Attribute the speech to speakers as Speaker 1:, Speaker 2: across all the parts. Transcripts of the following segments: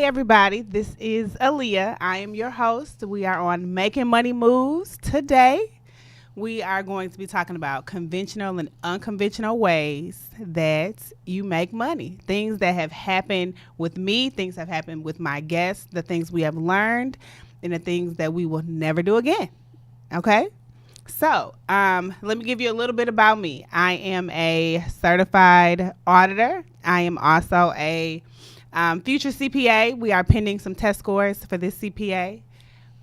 Speaker 1: everybody. This is Aaliyah. I am your host. We are on Making Money Moves. Today, we are going to be talking about conventional and unconventional ways that you make money. Things that have happened with me, things that have happened with my guests, the things we have learned, and the things that we will never do again. Okay? So, let me give you a little bit about me. I am a certified auditor. I am also a future CPA. We are pending some test scores for this CPA.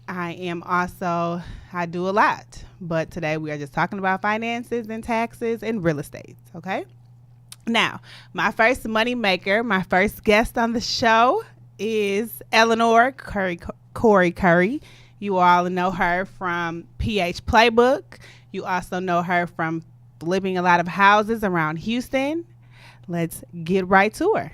Speaker 1: I do a lot, but today we are just talking about finances and taxes and real estate. Okay. Now, my first money maker, my first guest on the show is Eleanor Corey Curry. You all know her from PH Playbook. You also know her from flipping a lot of houses around Houston. Let's get right to her.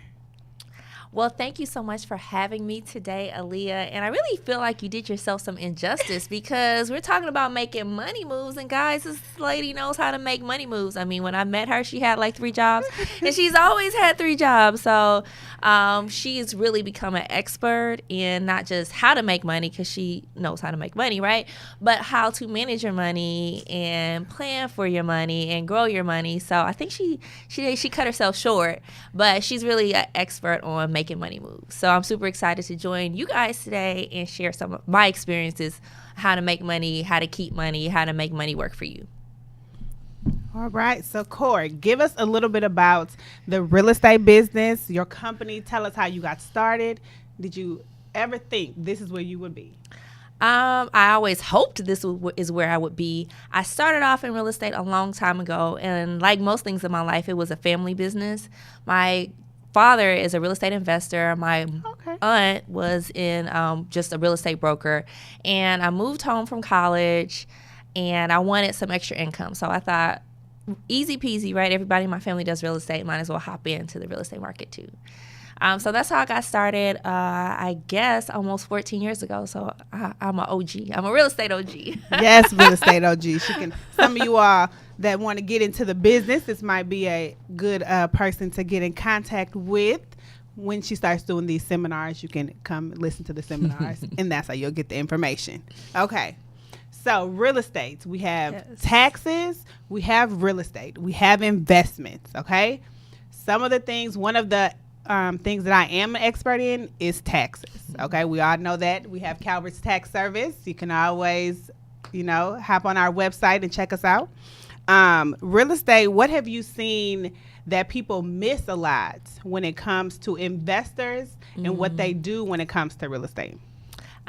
Speaker 2: Well, thank you so much for having me today, Aaliyah. And I really feel like you did yourself some injustice because we're talking about making money moves. And guys, this lady knows how to make money moves. I mean, when I met her, she had like 3 jobs and she's always had 3 jobs. So she's really become an expert in not just how to make money because she knows how to make money, right? But how to manage your money and plan for your money and grow your money. So I think she cut herself short, but she's really an expert on making money moves. So I'm super excited to join you guys today and share some of my experiences, how to make money, how to keep money, how to make money work for you.
Speaker 1: All right. So, Corey, give us a little bit about the real estate business, your company. Tell us how you got started. Did you ever think this is where you would be?
Speaker 2: I always hoped this is where I would be. I started off in real estate a long time ago, and like most things in my life, it was a family business. My father is a real estate investor. My aunt was in just a real estate broker, and I moved home from college and I wanted some extra income. So I thought, easy peasy, right? Everybody in my family does real estate. Might as well hop into the real estate market too. So that's how I got started, I guess, almost 14 years ago. So I'm an OG. I'm a real estate OG.
Speaker 1: Yes, real estate OG. Some of you all that want to get into the business, this might be a good person to get in contact with. When she starts doing these seminars, you can come listen to the seminars, and that's how you'll get the information. Okay. So real estate, we have taxes, we have real estate, we have investments, okay? Some of the things, one of the things that I am an expert in is taxes, okay? We all know that. We have Calvert's Tax Service. You can always, hop on our website and check us out. Real estate, what have you seen that people miss a lot when it comes to investors and what they do when it comes to real estate?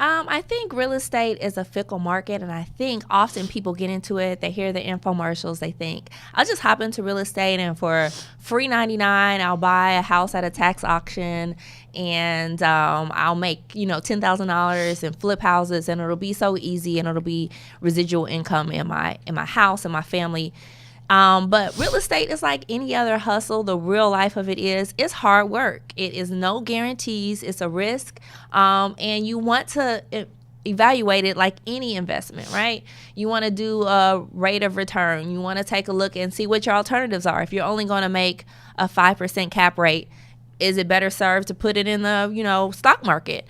Speaker 2: I think real estate is a fickle market, and I think often people get into it, they hear the infomercials, they think, I'll just hop into real estate and for free 99, I'll buy a house at a tax auction and I'll make, $10,000 and flip houses, and it'll be so easy and it'll be residual income in my house and my family. But real estate is like any other hustle. The real life of it is, it's hard work. It is no guarantees. It's a risk. And you want to evaluate it like any investment, right? You want to do a rate of return. You want to take a look and see what your alternatives are. If you're only going to make a 5% cap rate, is it better served to put it in the, stock market?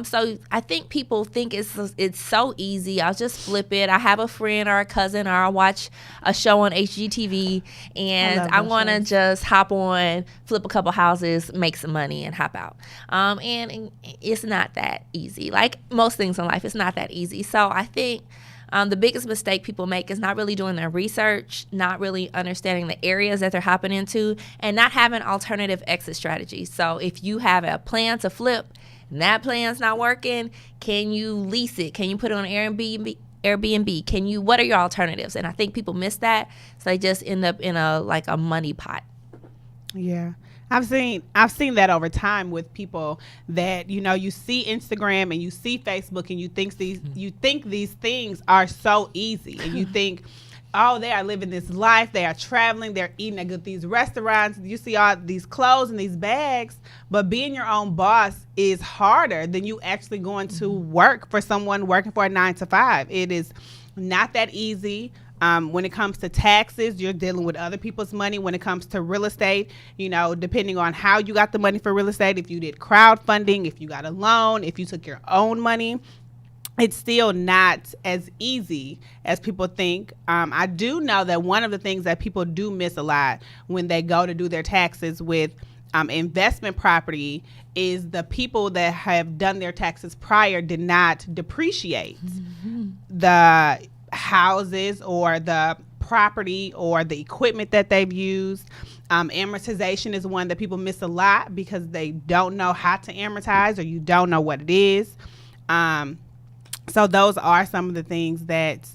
Speaker 2: So I think people think it's so easy. I'll just flip it. I have a friend or a cousin, or I'll watch a show on HGTV, and I want to just hop on, flip a couple houses, make some money, and hop out. And it's not that easy. Like most things in life, it's not that easy. So I think the biggest mistake people make is not really doing their research, not really understanding the areas that they're hopping into, and not having alternative exit strategies. So if you have a plan to flip and that plan's not working, can you lease it? Can you put it on Airbnb? What are your alternatives? And I think people miss that, so they just end up in a money pot.
Speaker 1: Yeah. I've seen that over time with people that, you see Instagram and you see Facebook and you think these things are so easy, and you think, oh, they are living this life, they are traveling, they're eating at these restaurants, you see all these clothes and these bags, but being your own boss is harder than you actually going to work for someone working for a 9 to 5. It is not that easy. When it comes to taxes, you're dealing with other people's money. When it comes to real estate, depending on how you got the money for real estate, if you did crowdfunding, if you got a loan, if you took your own money, it's still not as easy as people think. I do know that one of the things that people do miss a lot when they go to do their taxes with investment property is the people that have done their taxes prior did not depreciate the houses or the property or the equipment that they've used. Amortization is one that people miss a lot because they don't know how to amortize, or you don't know what it is. So those are some of the things that,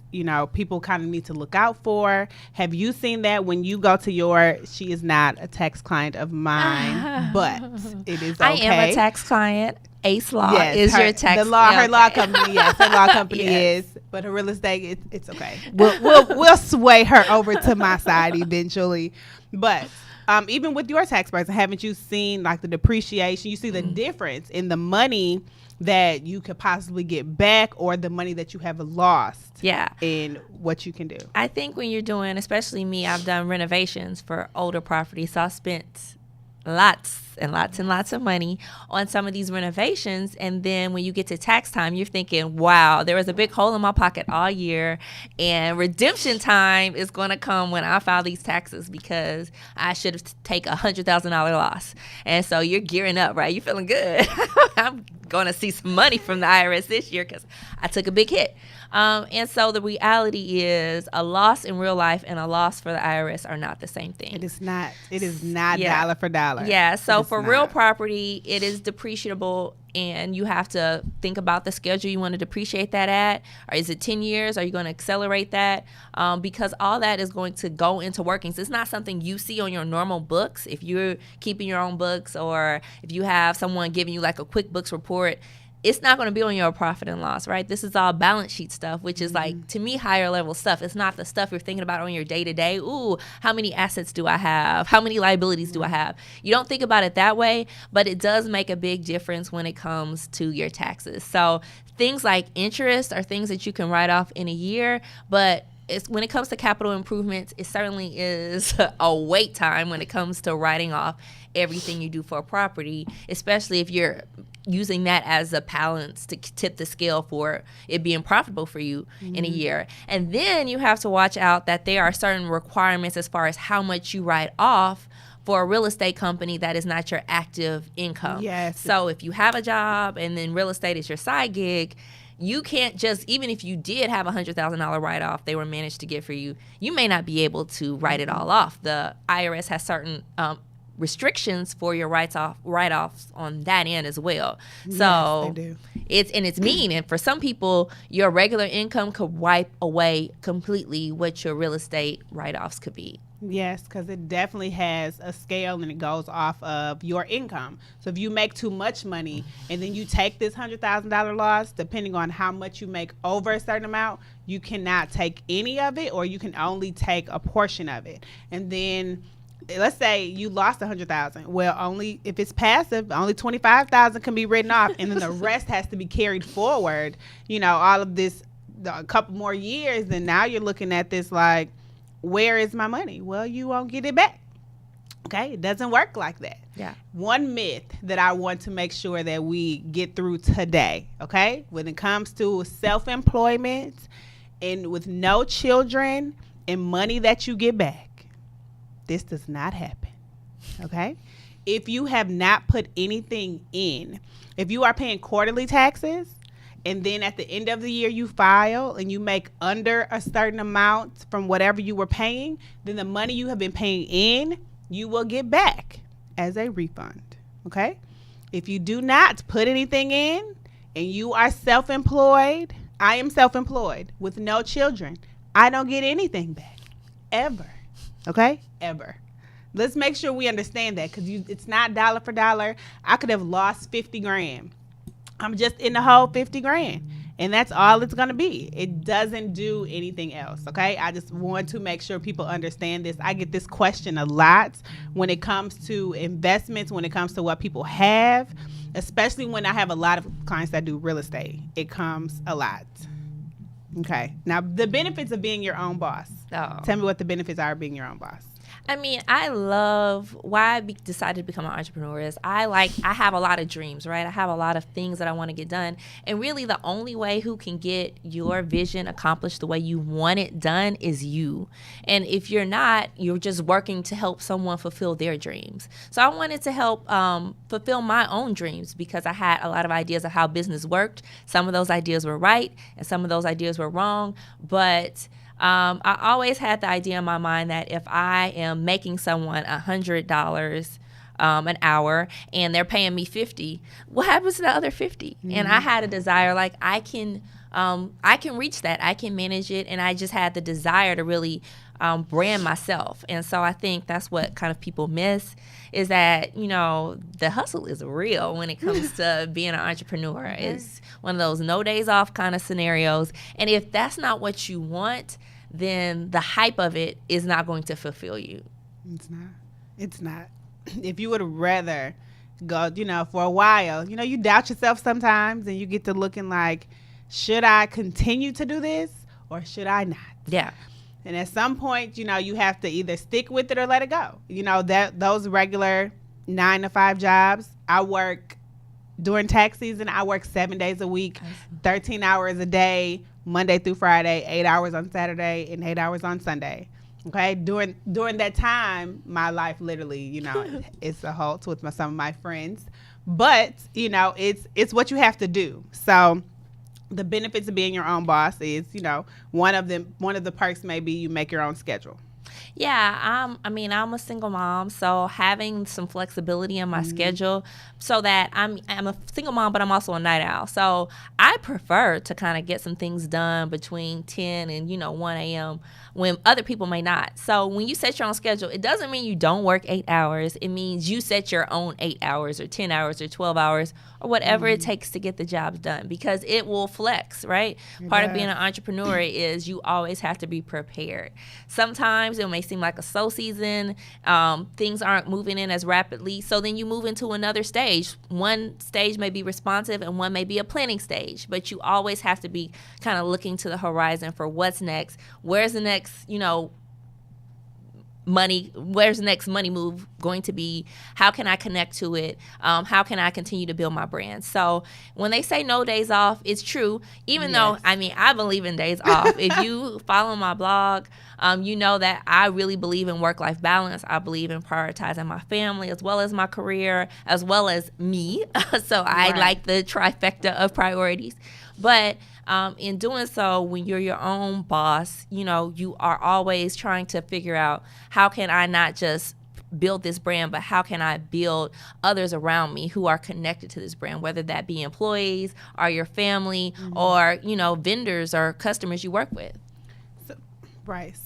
Speaker 1: people kind of need to look out for. Have you seen that when you go to she is not a tax client of mine, but it is okay.
Speaker 2: I am a tax client. Ace Law is your tax.
Speaker 1: The law, her law company, yes, her law company
Speaker 2: Yes.
Speaker 1: is, but her real estate, it's okay. We'll sway her over to my side eventually. But even with your tax person, haven't you seen like the depreciation? You see the difference in the money that you could possibly get back or the money that you have lost in what you can do.
Speaker 2: I think when you're doing, especially me, I've done renovations for older properties, so I spent lots and lots and lots of money on some of these renovations, and then when you get to tax time, you're thinking, wow, there was a big hole in my pocket all year, and redemption time is going to come when I file these taxes because I should have taken $100,000 loss. And so you're gearing up, right? You're feeling good. I'm going to see some money from the IRS this year because I took a big hit. And so the reality is a loss in real life and a loss for the IRS are not the same thing.
Speaker 1: It is not. It is not dollar for dollar.
Speaker 2: Yeah. So for real property, it is depreciable, and you have to think about the schedule you want to depreciate that at. Or is it 10 years? Are you going to accelerate that? Because all that is going to go into workings. It's not something you see on your normal books. If you're keeping your own books, or if you have someone giving you like a QuickBooks report, it's not going to be on your profit and loss, right? This is all balance sheet stuff, which is like, to me, higher level stuff. It's not the stuff you're thinking about on your day to day. Ooh, how many assets do I have? How many liabilities do I have? You don't think about it that way, but it does make a big difference when it comes to your taxes. So things like interest are things that you can write off in a year, but when it comes to capital improvements, it certainly is a wait time when it comes to writing off everything you do for a property, especially if you're using that as a balance to tip the scale for it being profitable for you in a year. And then you have to watch out that there are certain requirements as far as how much you write off for a real estate company that is not your active income.
Speaker 1: Yes.
Speaker 2: So if you have a job and then real estate is your side gig, you can't just, even if you did have a $100,000 write-off they were managed to get for you, you may not be able to write it all off. The IRS has certain restrictions for your write-offs on that end as well. So
Speaker 1: yes, they do.
Speaker 2: It's mean, and for some people, your regular income could wipe away completely what your real estate write-offs could be.
Speaker 1: Yes, because it definitely has a scale and it goes off of your income. So if you make too much money and then you take this $100,000 loss, depending on how much you make over a certain amount, you cannot take any of it, or you can only take a portion of it. And then let's say you lost $100,000. Well, only if it's passive, only $25,000 can be written off, and then the rest has to be carried forward. All of this, a couple more years, and now you're looking at this like, where is my money? Well, you won't get it back. Okay, it doesn't work like that.
Speaker 2: Yeah.
Speaker 1: One myth that I want to make sure that we get through today, okay, when it comes to self-employment and with no children and money that you get back, this does not happen. Okay, if you have not put anything in, if you are paying quarterly taxes, and then at the end of the year you file and you make under a certain amount from whatever you were paying, then the money you have been paying in, you will get back as a refund. Okay? If you do not put anything in and you are self-employed, I am self-employed with no children, I don't get anything back. Ever. Okay? Ever. Let's make sure we understand that, because it's not dollar for dollar. I could have lost 50 grand. I'm just in the hole 50 grand, and that's all it's going to be. It doesn't do anything else. Okay. I just want to make sure people understand this. I get this question a lot when it comes to investments, when it comes to what people have, especially when I have a lot of clients that do real estate. It comes a lot. Okay. Now, the benefits of being your own boss.
Speaker 2: Oh.
Speaker 1: Tell me what the benefits are of being your own boss.
Speaker 2: I mean, I love why I decided to become an entrepreneur is I have a lot of dreams, right? I have a lot of things that I want to get done. And really the only way who can get your vision accomplished the way you want it done is you. And if you're not, you're just working to help someone fulfill their dreams. So I wanted to help fulfill my own dreams because I had a lot of ideas of how business worked. Some of those ideas were right and some of those ideas were wrong. But I always had the idea in my mind that if I am making someone $100 an hour and they're paying me $50, what happens to the other $50? Mm-hmm. And I had a desire, like I can reach that, I can manage it, and I just had the desire to really brand myself. And so I think that's what kind of people miss is that, you know, the hustle is real when it comes to being an entrepreneur. Okay. It's one of those no days off kind of scenarios. And if that's not what you want, then the hype of it is not going to fulfill you.
Speaker 1: It's not. If you would rather go, you know, for a while, you know, you doubt yourself sometimes and you get to looking like, should I continue to do this or should I not?
Speaker 2: Yeah.
Speaker 1: And at some point, you know, you have to either stick with it or let it go. You know, that those regular 9-to-5 jobs, I work during tax season, I work 7 days a week, 13 hours a day, Monday through Friday, 8 hours on Saturday and 8 hours on Sunday. Okay. During that time, my life literally, you know, it's a halt with some of my friends, but you know, it's what you have to do. So the benefits of being your own boss is, you know, one of the perks may be you make your own schedule.
Speaker 2: Yeah, I'm a single mom, so having some flexibility in my schedule so that I'm a single mom, but I'm also a night owl. So I prefer to kind of get some things done between 10 and, 1 a.m. when other people may not. So when you set your own schedule, it doesn't mean you don't work 8 hours. It means you set your own 8 hours or 10 hours or 12 hours or whatever it takes to get the job done, because it will flex, right? Part of being an entrepreneur is you always have to be prepared. Sometimes it may seem like a slow season, things aren't moving in as rapidly, so then you move into another stage. One stage may be responsive and one may be a planning stage, but you always have to be kind of looking to the horizon for what's next. Where's the next, where's the next money move going to be? How can I connect to it? How can I continue to build my brand? So when they say no days off, it's true, even though, I believe in days off. If you follow my blog, you know that I really believe in work-life balance. I believe in prioritizing my family as well as my career, as well as me. So I like the trifecta of priorities. But in doing so, when you're your own boss, you are always trying to figure out, how can I not just build this brand, but how can I build others around me who are connected to this brand, whether that be employees or your family or, vendors or customers you work with.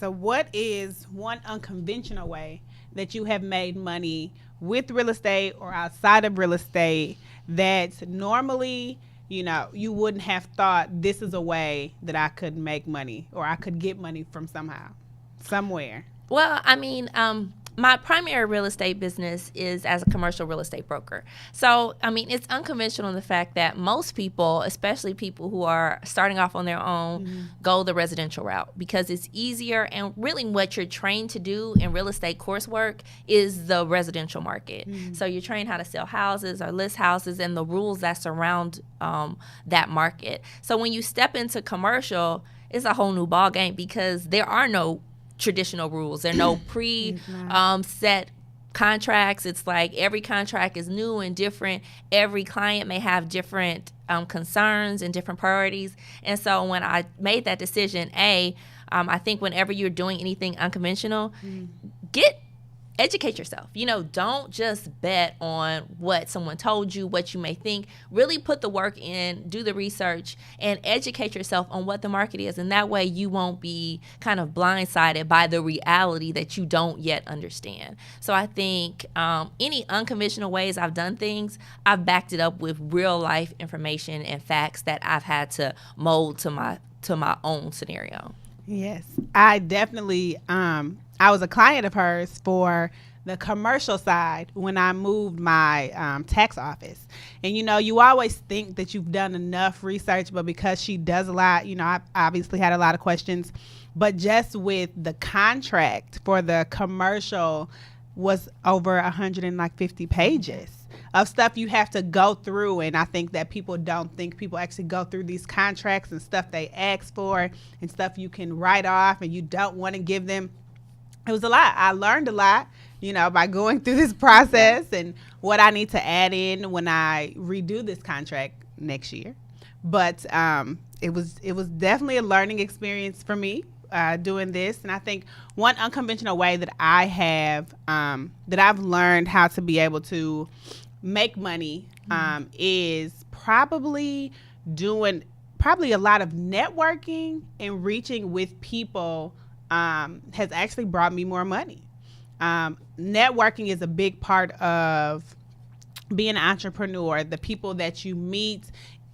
Speaker 1: So what is one unconventional way that you have made money with real estate or outside of real estate that normally, you wouldn't have thought this is a way that I could make money or I could get money from somewhere?
Speaker 2: Well, my primary real estate business is as a commercial real estate broker. So, it's unconventional in the fact that most people, especially people who are starting off on their own, go the residential route because it's easier. And really what you're trained to do in real estate coursework is the residential market. So you're trained how to sell houses or list houses and the rules that surround that market. So when you step into commercial, it's a whole new ball game because there are no traditional rules. There are no set contracts. It's like every contract is new and different. Every client may have different concerns and different priorities. And so when I made that decision, I think whenever you're doing anything unconventional, educate yourself. Don't just bet on what someone told you, what you may think. Really put the work in, do the research, and educate yourself on what the market is. And that way you won't be kind of blindsided by the reality that you don't yet understand. So I think any unconventional ways I've done things, I've backed it up with real life information and facts that I've had to mold to my own scenario.
Speaker 1: Yes, I definitely I was a client of hers for the commercial side when I moved my tax office. And you always think that you've done enough research, but because she does a lot, I obviously had a lot of questions. But just with the contract for the commercial was over 150 pages of stuff you have to go through. And I think that people don't think people actually go through these contracts and stuff they ask for and stuff you can write off and you don't want to give them. It was a lot. I learned a lot, by going through this process and what I need to add in when I redo this contract next year. But it was definitely a learning experience for me doing this. And I think one unconventional way that I have that I've learned how to be able to make money is probably doing a lot of networking and reaching with people has actually brought me more money. Networking is a big part of being an entrepreneur. The people that you meet,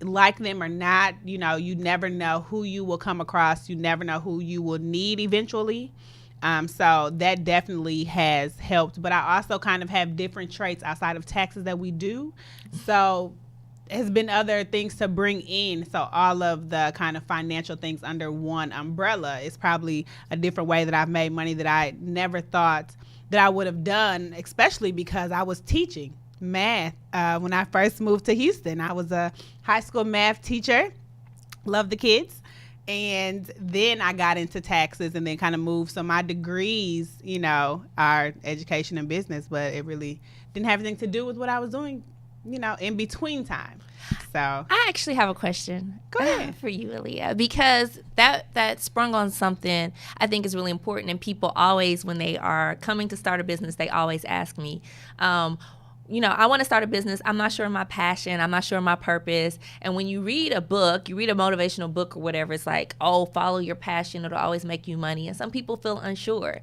Speaker 1: like them or not, you never know who you will come across. You never know who you will need eventually. So that definitely has helped. But I also kind of have different traits outside of taxes that we do. So has been other things to bring in. So all of the kind of financial things under one umbrella is probably a different way that I've made money that I never thought that I would have done, especially because I was teaching math when I first moved to Houston. I was a high school math teacher, loved the kids. And then I got into taxes and then kind of moved. So my degrees, are education and business, but it really didn't have anything to do with what I was doing, in between time. So
Speaker 2: I actually have a question
Speaker 1: Go ahead.
Speaker 2: For you, Aaliyah, because that sprung on something I think is really important. And people always, when they are coming to start a business, they always ask me, I want to start a business. I'm not sure of my passion. I'm not sure of my purpose. And when you read a book, you read a motivational book or whatever, it's like, oh, follow your passion. It'll always make you money. And some people feel unsure.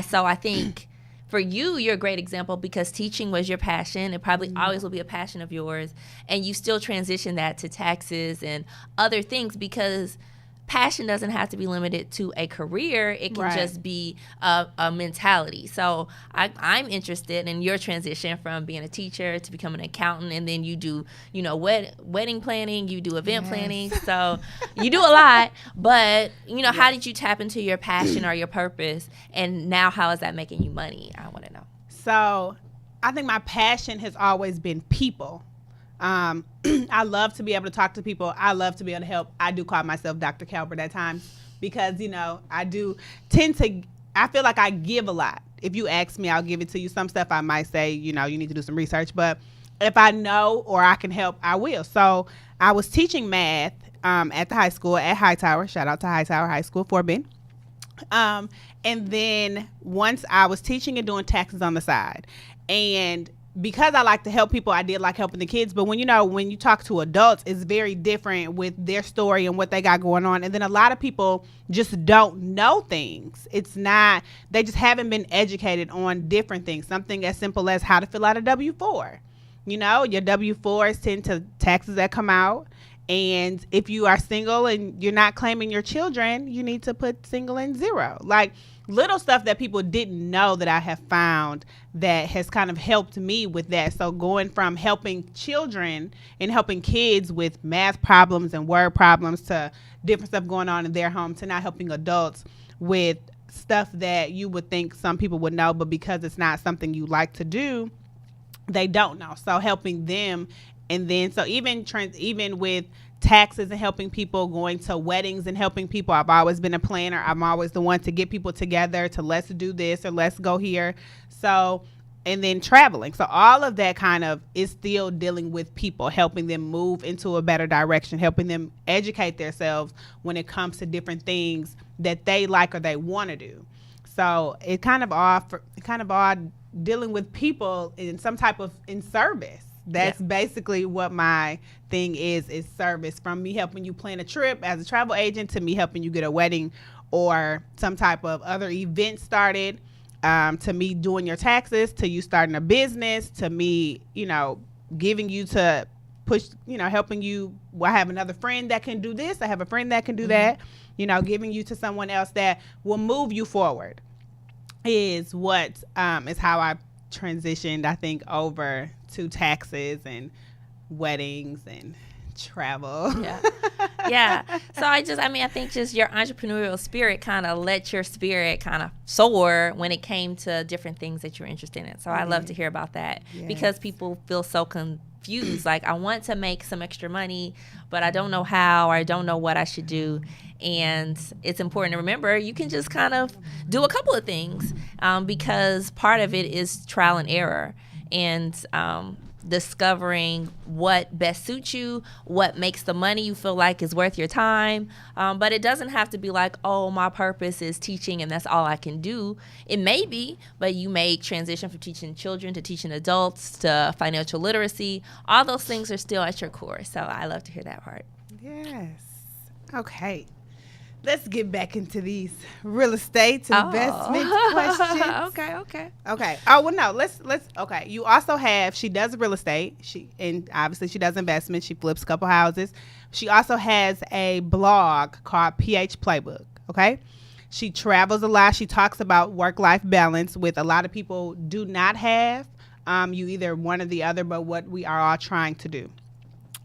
Speaker 2: So I think for you, you're a great example because teaching was your passion. It probably always will be a passion of yours. And you still transition that to taxes and other things because passion doesn't have to be limited to a career. It can just be a mentality. So I'm interested in your transition from being a teacher to becoming an accountant, and then you do, wedding planning, you do event planning. So you do a lot, but, how did you tap into your passion or your purpose? And now how is that making you money? I want to know.
Speaker 1: So I think my passion has always been people. I love to be able to talk to people. I love to be able to help. I do call myself Dr. Calvert at times because, I do tend to, I feel like I give a lot. If you ask me, I'll give it to you. Some stuff I might say, you need to do some research, but if I know or I can help, I will. So I was teaching math at the high school at Hightower. Shout out to Hightower High School, Fort Bend. And then once I was teaching and doing taxes on the side, and because I like to help people, I did like helping the kids. But when you talk to adults, it's very different with their story and what they got going on. And then a lot of people just don't know things. They just haven't been educated on different things. Something as simple as how to fill out a W-4. Your W-4s tend to taxes that come out. And if you are single and you're not claiming your children, you need to put single and 0. Like little stuff that people didn't know that I have found that has kind of helped me with that. So going from helping children and helping kids with math problems and word problems to different stuff going on in their home to now helping adults with stuff that you would think some people would know, but because it's not something you like to do, they don't know. So helping them. And then, so even with taxes and helping people, going to weddings and helping people, I've always been a planner. I'm always the one to get people together to let's do this or let's go here. So, and then traveling. So all of that kind of is still dealing with people, helping them move into a better direction, helping them educate themselves when it comes to different things that they like or they want to do. So it kind of all dealing with people in some type of in service. That's basically what my thing is service, from me helping you plan a trip as a travel agent to me helping you get a wedding or some type of other event started, to me doing your taxes, to you starting a business, to me, giving you to push, helping you. Well, I have another friend that can do this. I have a friend that can do that, giving you to someone else that will move you forward. is what is how I transitioned, I think, over to taxes and weddings and travel.
Speaker 2: Yeah. Yeah. So I think just your entrepreneurial spirit kind of let your spirit kind of soar when it came to different things that you're interested in. So I love to hear about that because people feel so confused. Like, I want to make some extra money, but I don't know how, or I don't know what I should do. And it's important to remember you can just kind of do a couple of things because part of it is trial and error. And discovering what best suits you, what makes the money you feel like is worth your time. But it doesn't have to be like, oh, my purpose is teaching and that's all I can do. It may be, but you may transition from teaching children to teaching adults to financial literacy. All those things are still at your core. So I love to hear that part.
Speaker 1: Yes. Okay. Let's get back into these real estate investment questions. Okay. Oh, well, no. Let's. Okay. You also have. She does real estate. And obviously she does investments. She flips a couple houses. She also has a blog called PH Playbook. Okay. She travels a lot. She talks about work-life balance, with a lot of people do not have. You either one or the other, but what we are all trying to do.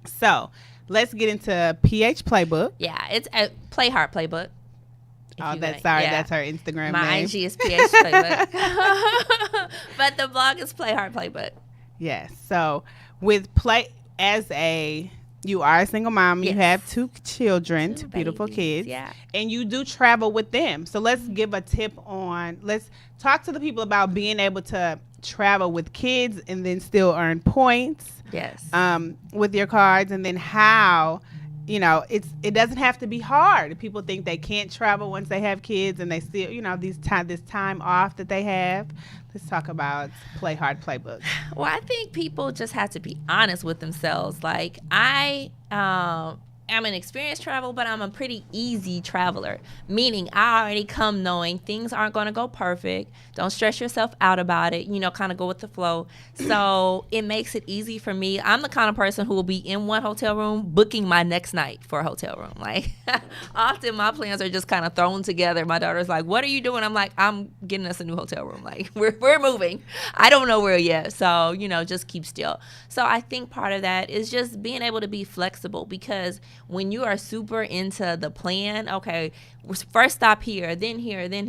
Speaker 1: So let's get into PH Playbook.
Speaker 2: Yeah, it's a Play Hard Playbook.
Speaker 1: Oh, that's her Instagram
Speaker 2: My
Speaker 1: name.
Speaker 2: IG is PH Playbook. But the blog is Play Hard Playbook.
Speaker 1: Yes. So with you are a single mom.
Speaker 2: Yes.
Speaker 1: You have two children, two beautiful kids.
Speaker 2: Yeah.
Speaker 1: And you do travel with them. So let's give a tip let's talk to the people about being able to travel with kids and then still earn points.
Speaker 2: Yes.
Speaker 1: With your cards, and then how, it doesn't have to be hard. People think they can't travel once they have kids, and they still, this time off that they have. Let's talk about Play Hard Playbook.
Speaker 2: Well, I think people just have to be honest with themselves. Like, I am an experienced traveler, but I'm a pretty easy traveler, meaning I already come knowing things aren't going to go perfect. Don't stress yourself out about it, kind of go with the flow. So it makes it easy for me. I'm the kind of person who will be in one hotel room booking my next night for a hotel room. Like, often my plans are just kind of thrown together. My daughter's like, what are you doing? I'm like, I'm getting us a new hotel room. Like, we're moving. I don't know where yet. So, just keep still. So I think part of that is just being able to be flexible, because when you are super into the plan, okay, first stop here, then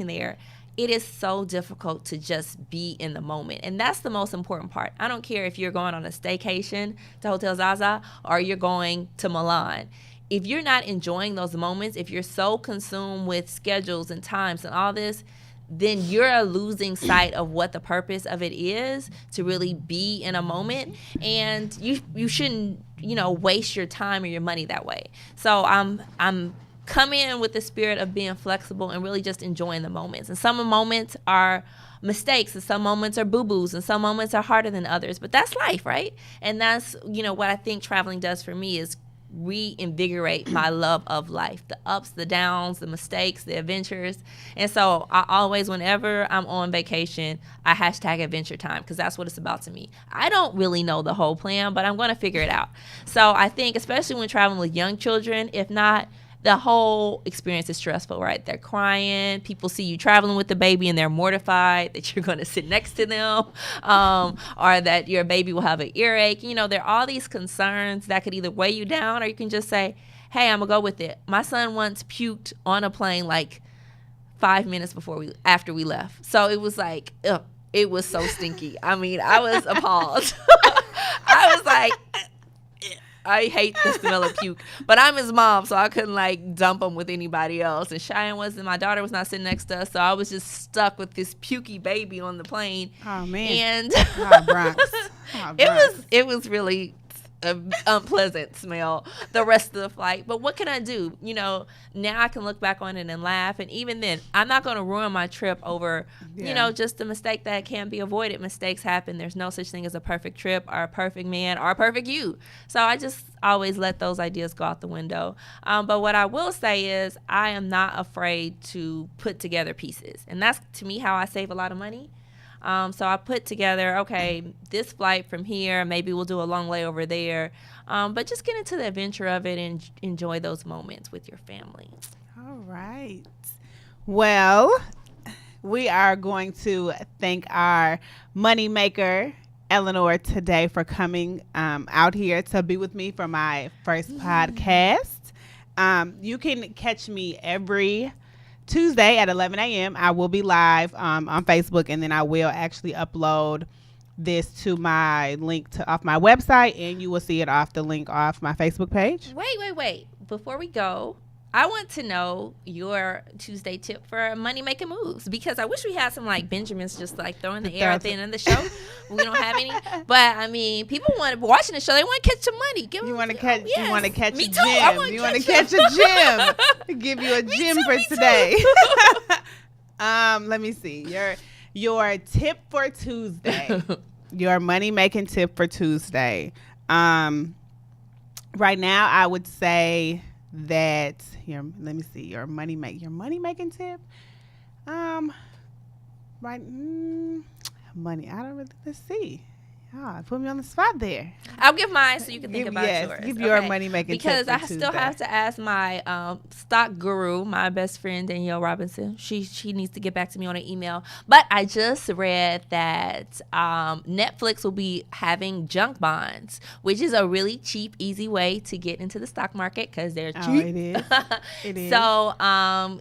Speaker 2: there, it is so difficult to just be in the moment. And that's the most important part. I don't care if you're going on a staycation to Hotel Zaza or you're going to Milan. If you're not enjoying those moments, if you're so consumed with schedules and times and all this, then you're losing sight of what the purpose of it is, to really be in a moment. And you shouldn't, waste your time or your money that way. So I'm coming in with the spirit of being flexible and really just enjoying the moments. And some moments are mistakes, and some moments are boo-boos, and some moments are harder than others. But that's life, right? And that's, what I think traveling does for me is reinvigorate my love of life, the ups, the downs, the mistakes, the adventures. And so I always, whenever I'm on vacation, I hashtag adventure time, because that's what it's about to me. I don't really know the whole plan, but I'm going to figure it out. So I think, especially when traveling with young children, if not, the whole experience is stressful, right? They're crying. People see you traveling with the baby and they're mortified that you're going to sit next to them, or that your baby will have an earache. There are all these concerns that could either weigh you down, or you can just say, hey, I'm going to go with it. My son once puked on a plane like 5 minutes after we left. So it was like, ugh, it was so stinky. I mean, I was appalled. I was like, I hate the smell of puke, but I'm his mom, so I couldn't dump him with anybody else. And Cheyenne my daughter was not sitting next to us, so I was just stuck with this pukey baby on the plane.
Speaker 1: Oh man!
Speaker 2: And
Speaker 1: Bronx.
Speaker 2: It was really unpleasant smell the rest of the flight. But what can I do? Now I can look back on it and laugh. And even then, I'm not going to ruin my trip over, just a mistake that can't be avoided. Mistakes happen. There's no such thing as a perfect trip or a perfect man or a perfect you. So I just always let those ideas go out the window. But what I will say is I am not afraid to put together pieces. And that's, to me, how I save a lot of money. So I put together, okay, this flight from here, maybe we'll do a long layover there. But just get into the adventure of it and enjoy those moments with your family.
Speaker 1: All right. Well, We are going to thank our money maker, Eleanor, today for coming out here to be with me for my first podcast. You can catch me every Tuesday at 11 a.m. I will be live on Facebook, and then I will actually upload this to my link to off my website, and you will see it off the link off my Facebook page.
Speaker 2: Wait. Before we go, I want to know your Tuesday tip for money making moves, because I wish we had some like Benjamins just like throwing the air at the end of the show. We don't have any, but I mean, people want watching the show. They want to catch some money.
Speaker 1: You want to catch? Yes. You want to catch
Speaker 2: Me
Speaker 1: a
Speaker 2: too.
Speaker 1: gem? You want to catch a gem? Give you a gem for today. Let me see your tip for Tuesday. Your money making tip for Tuesday. Right now, I would say that here. Let me see your money making tip. Right, money. I don't really. Let's see. Oh, put me on the spot there.
Speaker 2: I'll give mine so you can think about yours.
Speaker 1: Give your money making tip
Speaker 2: because
Speaker 1: for
Speaker 2: I
Speaker 1: Tuesday.
Speaker 2: still have to ask my stock guru, my best friend Danielle Robinson. She needs to get back to me on an email. But I just read that Netflix will be having junk bonds, which is a really cheap, easy way to get into the stock market because they're cheap.
Speaker 1: Oh, it is. It is.
Speaker 2: So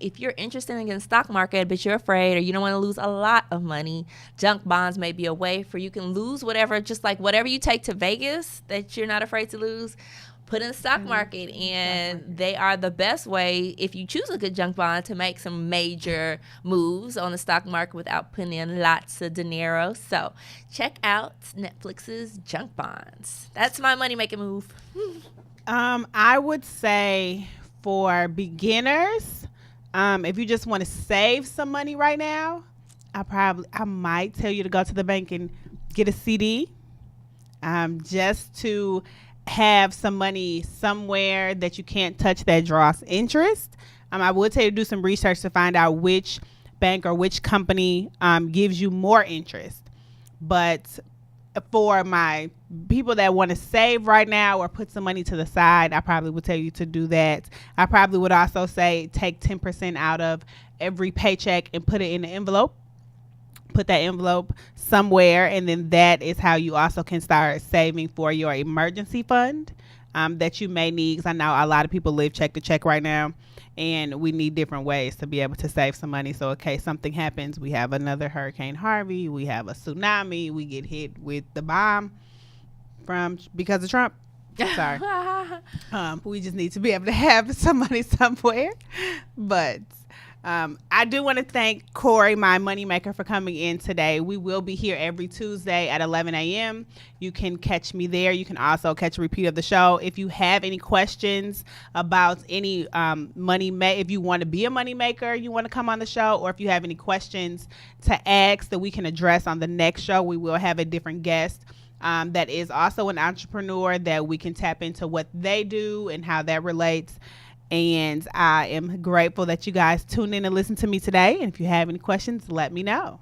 Speaker 2: if you're interested in the stock market but you're afraid or you don't want to lose a lot of money, junk bonds may be a way for you can lose whatever. Just like whatever you take to Vegas that you're not afraid to lose, put in the stock market. And they are the best way, if you choose a good junk bond, to make some major moves on the stock market without putting in lots of dinero. So check out Netflix's junk bonds. That's my money making move.
Speaker 1: I would say for beginners, if you just want to save some money right now, I might tell you to go to the bank and get a CD, just to have some money somewhere that you can't touch that draws interest. I would tell you to do some research to find out which bank or which company gives you more interest. But for my people that want to save right now or put some money to the side, I probably would tell you to do that. I probably would also say take 10% out of every paycheck and put it in an envelope. Put that envelope somewhere, and then that is how you also can start saving for your emergency fund that you may need. Because I know a lot of people live check to check right now, and we need different ways to be able to save some money. So in case something happens, we have another Hurricane Harvey, we have a tsunami, we get hit with the bomb because of Trump. Sorry. We just need to be able to have some money somewhere. But I do want to thank Corey, my moneymaker, for coming in today. We will be here every Tuesday at 11 a.m. You can catch me there. You can also catch a repeat of the show. If you have any questions about any if you want to be a moneymaker, you want to come on the show, or if you have any questions to ask that we can address on the next show, we will have a different guest that is also an entrepreneur that we can tap into what they do and how that relates. And I am grateful that you guys tuned in and listened to me today. And if you have any questions, let me know.